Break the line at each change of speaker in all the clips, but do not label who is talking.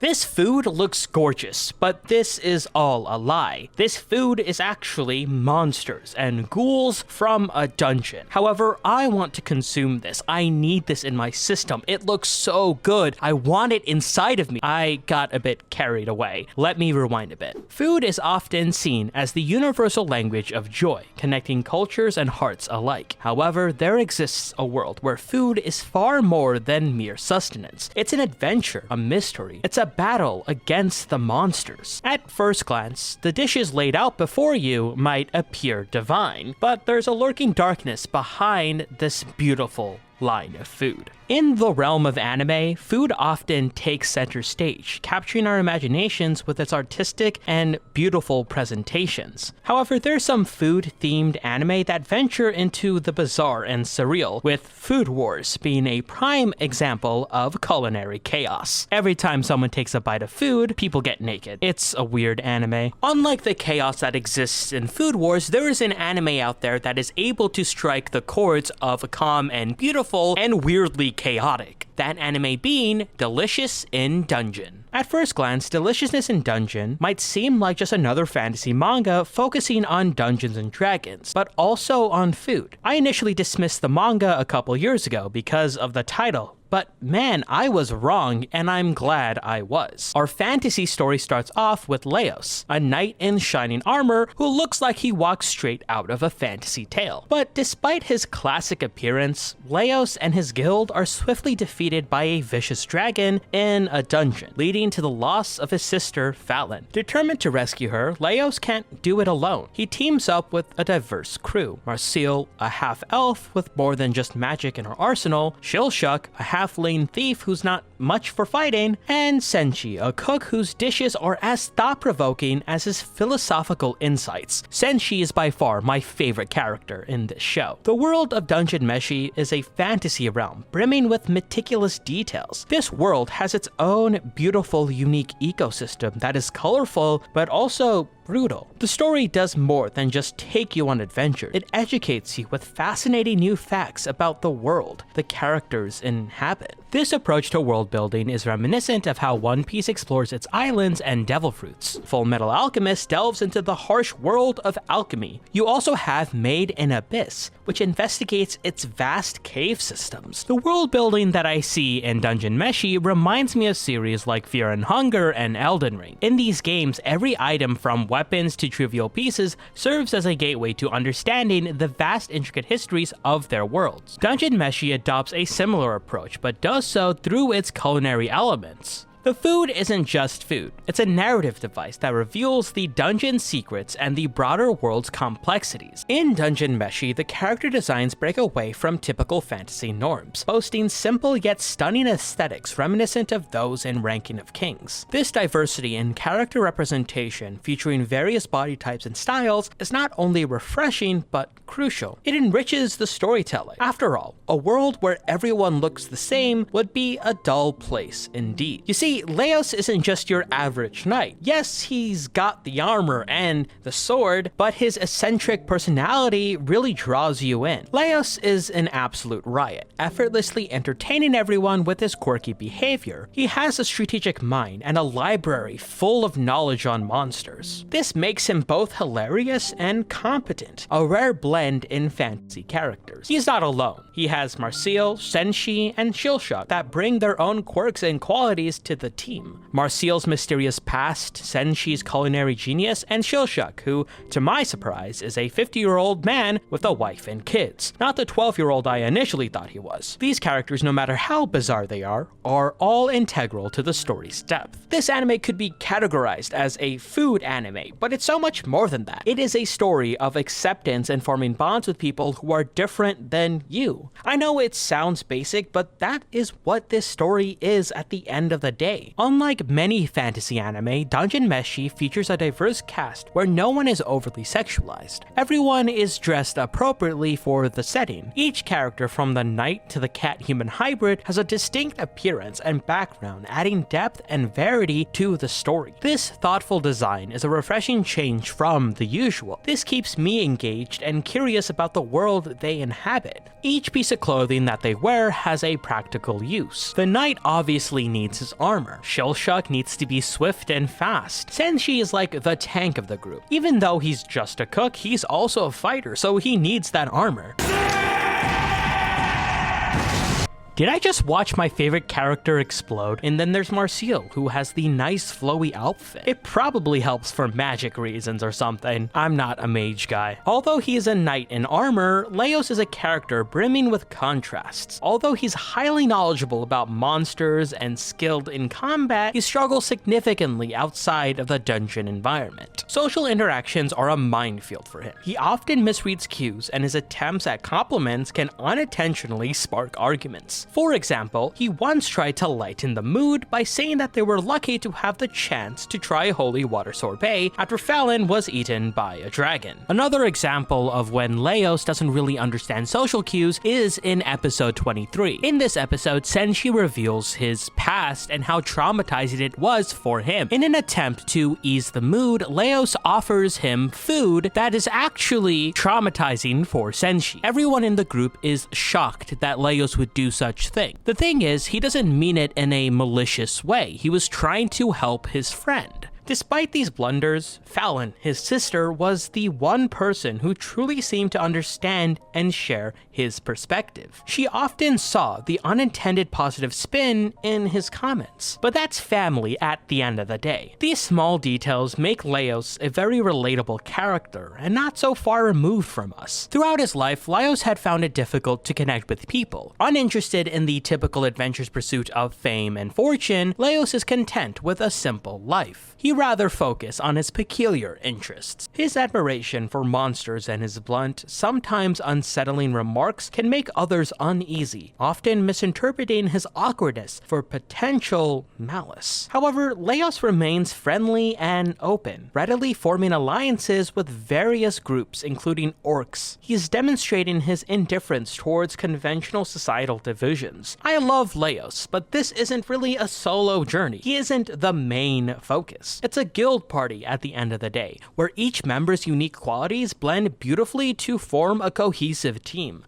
This food looks gorgeous, but this is all a lie. This food is actually monsters and ghouls from a dungeon. However, I want to consume this. I need this in my system. It looks so good. I want it inside of me. I got a bit carried away. Let me rewind a bit. Food is often seen as the universal language of joy, connecting cultures and hearts alike. However, there exists a world where food is far more than mere sustenance. It's an adventure, a mystery. It's a battle against the monsters. At first glance, the dishes laid out before you might appear divine, but there's a lurking darkness behind this beautiful line of food. In the realm of anime, food often takes center stage, capturing our imaginations with its artistic and beautiful presentations. However, there's some food-themed anime that venture into the bizarre and surreal, with Food Wars being a prime example of culinary chaos. Every time someone takes a bite of food, people get naked. It's a weird anime. Unlike the chaos that exists in Food Wars, there is an anime out there that is able to strike the chords of calm and beautiful and weirdly chaotic. That anime being Delicious in Dungeon. At first glance, Deliciousness in Dungeon might seem like just another fantasy manga focusing on Dungeons and Dragons, but also on food. I initially dismissed the manga a couple years ago because of the title, but man, I was wrong, and I'm glad I was. Our fantasy story starts off with Laios, a knight in shining armor who looks like he walks straight out of a fantasy tale. But despite his classic appearance, Laios and his guild are swiftly defeated by a vicious dragon in a dungeon, leading to the loss of his sister, Fallon. Determined to rescue her, Laios can't do it alone. He teams up with a diverse crew. Marcille, a half-elf with more than just magic in her arsenal, Chilchuck, a half-lane thief who's not much for fighting, and Senshi, a cook whose dishes are as thought-provoking as his philosophical insights. Senshi is by far my favorite character in this show. The world of Dungeon Meshi is a fantasy realm, brimming with meticulous details. This world has its own beautiful, unique ecosystem that is colorful, but also brutal. The story does more than just take you on adventure. It educates you with fascinating new facts about the world the characters inhabit. This approach to world building is reminiscent of how One Piece explores its islands and devil fruits. Full Metal Alchemist delves into the harsh world of alchemy. You also have Made in Abyss, which investigates its vast cave systems. The world building that I see in Dungeon Meshi reminds me of series like Fear and Hunger and Elden Ring. In these games, every item from weapons to trivial pieces serves as a gateway to understanding the vast intricate histories of their worlds. Dungeon Meshi adopts a similar approach, but does so through its culinary elements. The food isn't just food, it's a narrative device that reveals the dungeon's secrets and the broader world's complexities. In Dungeon Meshi, the character designs break away from typical fantasy norms, boasting simple yet stunning aesthetics reminiscent of those in Ranking of Kings. This diversity in character representation, featuring various body types and styles, is not only refreshing, but crucial. It enriches the storytelling. After all, a world where everyone looks the same would be a dull place indeed. You see, Laios isn't just your average knight. Yes, he's got the armor and the sword, but his eccentric personality really draws you in. Laios is an absolute riot, effortlessly entertaining everyone with his quirky behavior. He has a strategic mind and a library full of knowledge on monsters. This makes him both hilarious and competent, a rare blend in fantasy characters. He's not alone. He has Marcille, Senshi, and Chilchuck that bring their own quirks and qualities to the team. Marcille's mysterious past, Senshi's culinary genius, and Chilchuck, who, to my surprise, is a 50-year-old man with a wife and kids, not the 12-year-old I initially thought he was. These characters, no matter how bizarre they are all integral to the story's depth. This anime could be categorized as a food anime, but it's so much more than that. It is a story of acceptance and forming bonds with people who are different than you. I know it sounds basic, but that is what this story is at the end of the day. Unlike many fantasy anime, Dungeon Meshi features a diverse cast where no one is overly sexualized. Everyone is dressed appropriately for the setting. Each character, from the knight to the cat-human hybrid, has a distinct appearance and background, adding depth and variety to the story. This thoughtful design is a refreshing change from the usual. This keeps me engaged and curious about the world they inhabit. Each piece of clothing that they wear has a practical use. The knight obviously needs his armor, armor. Chilchuck needs to be swift and fast. Senshi is like the tank of the group. Even though he's just a cook, he's also a fighter, so he needs that armor. Did I just watch my favorite character explode? And then there's Marcille, who has the nice flowy outfit. It probably helps for magic reasons or something. I'm not a mage guy. Although he is a knight in armor, Laios is a character brimming with contrasts. Although he's highly knowledgeable about monsters and skilled in combat, he struggles significantly outside of the dungeon environment. Social interactions are a minefield for him. He often misreads cues, and his attempts at compliments can unintentionally spark arguments. For example, he once tried to lighten the mood by saying that they were lucky to have the chance to try holy water sorbet after Fallon was eaten by a dragon. Another example of when Laios doesn't really understand social cues is in episode 23. In this episode, Senshi reveals his past and how traumatizing it was for him. In an attempt to ease the mood, Laios offers him food that is actually traumatizing for Senshi. Everyone in the group is shocked that Laios would do such thing. The thing is, he doesn't mean it in a malicious way. He was trying to help his friend. Despite these blunders, Fallon, his sister, was the one person who truly seemed to understand and share his perspective. She often saw the unintended positive spin in his comments, but that's family at the end of the day. These small details make Laios a very relatable character and not so far removed from us. Throughout his life, Laios had found it difficult to connect with people. Uninterested in the typical adventurous pursuit of fame and fortune, Laios is content with a simple life. He rather focus on his peculiar interests. His admiration for monsters and his blunt, sometimes unsettling remarks can make others uneasy, often misinterpreting his awkwardness for potential malice. However, Laios remains friendly and open, readily forming alliances with various groups, including orcs. He is demonstrating his indifference towards conventional societal divisions. I love Laios, but this isn't really a solo journey. He isn't the main focus. It's a guild party at the end of the day, where each member's unique qualities blend beautifully to form a cohesive team.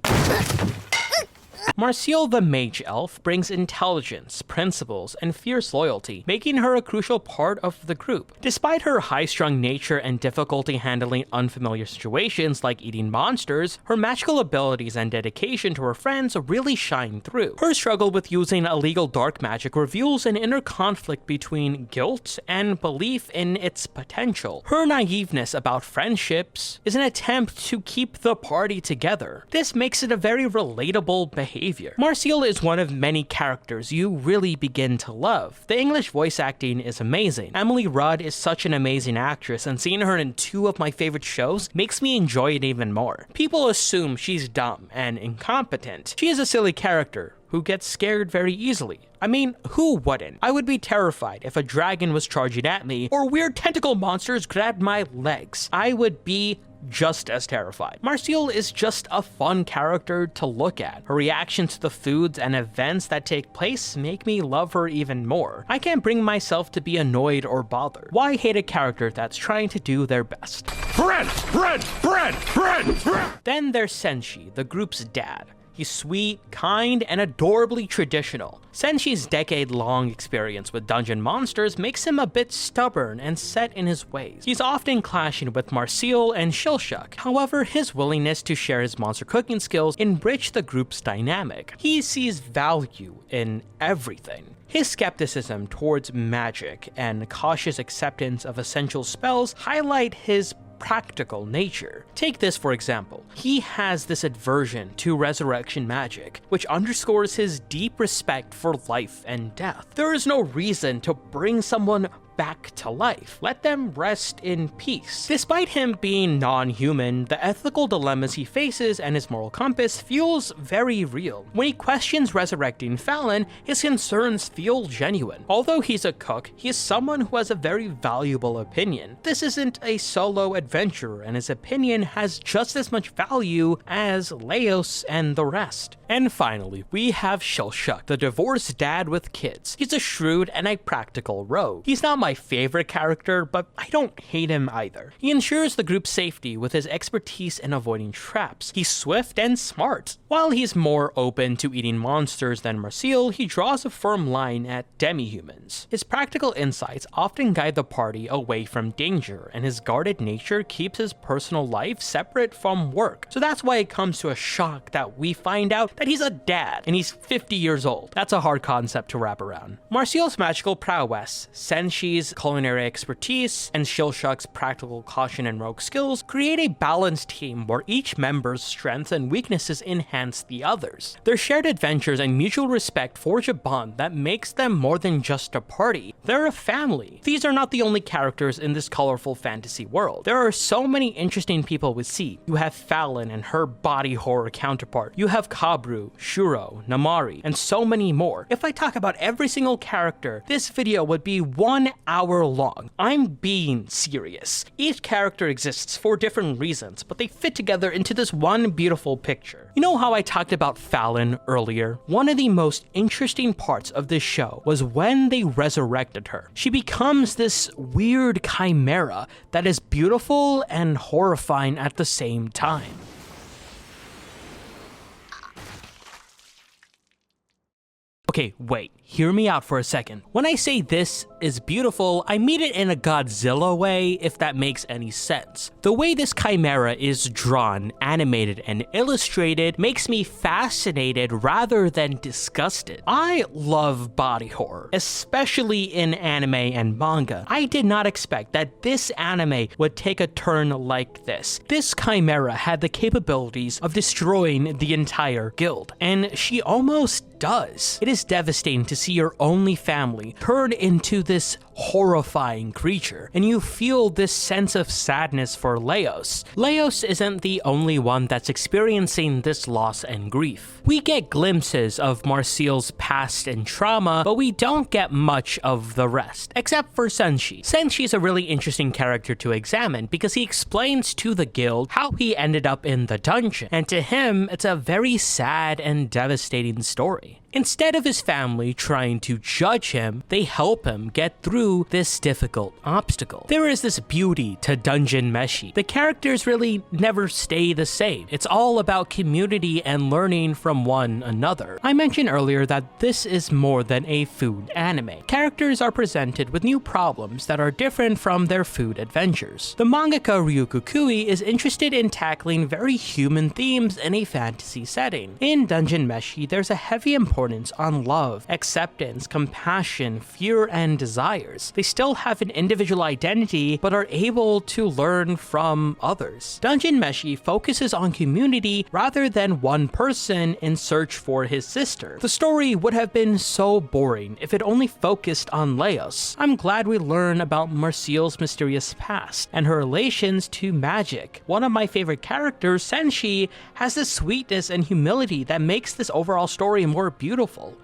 Marcille the Mage Elf brings intelligence, principles, and fierce loyalty, making her a crucial part of the group. Despite her high-strung nature and difficulty handling unfamiliar situations like eating monsters, her magical abilities and dedication to her friends really shine through. Her struggle with using illegal dark magic reveals an inner conflict between guilt and belief in its potential. Her naiveness about friendships is an attempt to keep the party together. This makes it a very relatable behavior. Marcille is one of many characters you really begin to love. The English voice acting is amazing. Emily Rudd is such an amazing actress, and seeing her in two of my favorite shows makes me enjoy it even more. People assume she's dumb and incompetent. She is a silly character who gets scared very easily. I mean, who wouldn't? I would be terrified if a dragon was charging at me or weird tentacle monsters grabbed my legs. I would be just as terrified. Marcille is just a fun character to look at. Her reaction to the foods and events that take place make me love her even more. I can't bring myself to be annoyed or bothered. Why hate a character that's trying to do their best? Bread! Bread! Bread! Bread! Bread! Then there's Senshi, the group's dad. He's sweet, kind, and adorably traditional. Senshi's decade-long experience with dungeon monsters makes him a bit stubborn and set in his ways. He's often clashing with Marcille and Chilchuck. However, his willingness to share his monster cooking skills enrich the group's dynamic. He sees value in everything. His skepticism towards magic and cautious acceptance of essential spells highlight his practical nature. Take this for example. He has this aversion to resurrection magic, which underscores his deep respect for life and death. There is no reason to bring someone back to life. Let them rest in peace. Despite him being non-human, the ethical dilemmas he faces and his moral compass feels very real. When he questions resurrecting Fallon, his concerns feel genuine. Although he's a cook, he is someone who has a very valuable opinion. This isn't a solo adventure, and his opinion has just as much value as Laios and the rest. And finally, we have Chilchuck, the divorced dad with kids. He's a shrewd and a practical rogue. He's not my favorite character, but I don't hate him either. He ensures the group's safety with his expertise in avoiding traps. He's swift and smart. While he's more open to eating monsters than Marcille, he draws a firm line at demi-humans. His practical insights often guide the party away from danger, and his guarded nature keeps his personal life separate from work. So that's why it comes to a shock that we find out that he's a dad, and he's 50 years old. That's a hard concept to wrap around. Marcille's magical prowess, Senshi's culinary expertise, and Chilchuck's practical caution and rogue skills create a balanced team where each member's strengths and weaknesses enhance the others. Their shared adventures and mutual respect forge a bond that makes them more than just a party. They're a family. These are not the only characters in this colorful fantasy world. There are so many interesting people with C. You have Fallon and her body horror counterpart. You have Kabru, Shuro, Namari, and so many more. If I talk about every single character, this video would be 1 hour long. I'm being serious. Each character exists for different reasons, but they fit together into this one beautiful picture. You know how I talked about Fallon earlier? One of the most interesting parts of this show was when they resurrected her. She becomes this weird chimera that is beautiful and horrifying at the same time. Okay, wait, hear me out for a second. When I say this is beautiful, I mean it in a Godzilla way, if that makes any sense. The way this chimera is drawn, animated, and illustrated makes me fascinated rather than disgusted. I love body horror, especially in anime and manga. I did not expect that this anime would take a turn like this. This chimera had the capabilities of destroying the entire guild, and she almost does. It is devastating to see your only family turn into this horrifying creature, and you feel this sense of sadness for Laios. Laios isn't the only one that's experiencing this loss and grief. We get glimpses of Marcille's past and trauma, but we don't get much of the rest, except for Senshi. Senshi is a really interesting character to examine because he explains to the guild how he ended up in the dungeon, and to him, it's a very sad and devastating story. Instead of his family trying to judge him, they help him get through this difficult obstacle. There is this beauty to Dungeon Meshi. The characters really never stay the same. It's all about community and learning from one another. I mentioned earlier that this is more than a food anime. Characters are presented with new problems that are different from their food adventures. The mangaka Ryuko Kui is interested in tackling very human themes in a fantasy setting. In Dungeon Meshi, there's a heavy importance on love, acceptance, compassion, fear, and desires. They still have an individual identity, but are able to learn from others. Dungeon Meshi focuses on community rather than one person in search for his sister. The story would have been so boring if it only focused on Laios. I'm glad we learn about Marcille's mysterious past and her relations to magic. One of my favorite characters, Senshi, has this sweetness and humility that makes this overall story more beautiful.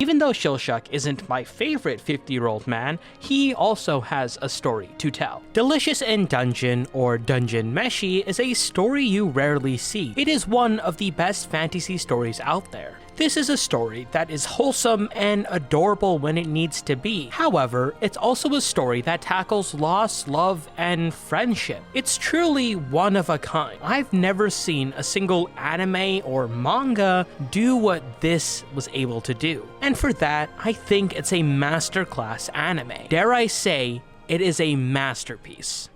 Even though Chilchuck isn't my favorite 50-year-old man, he also has a story to tell. Delicious in Dungeon, or Dungeon Meshi, is a story you rarely see. It is one of the best fantasy stories out there. This is a story that is wholesome and adorable when it needs to be. However, it's also a story that tackles loss, love, and friendship. It's truly one of a kind. I've never seen a single anime or manga do what this was able to do. And for that, I think it's a masterclass anime. Dare I say, it is a masterpiece.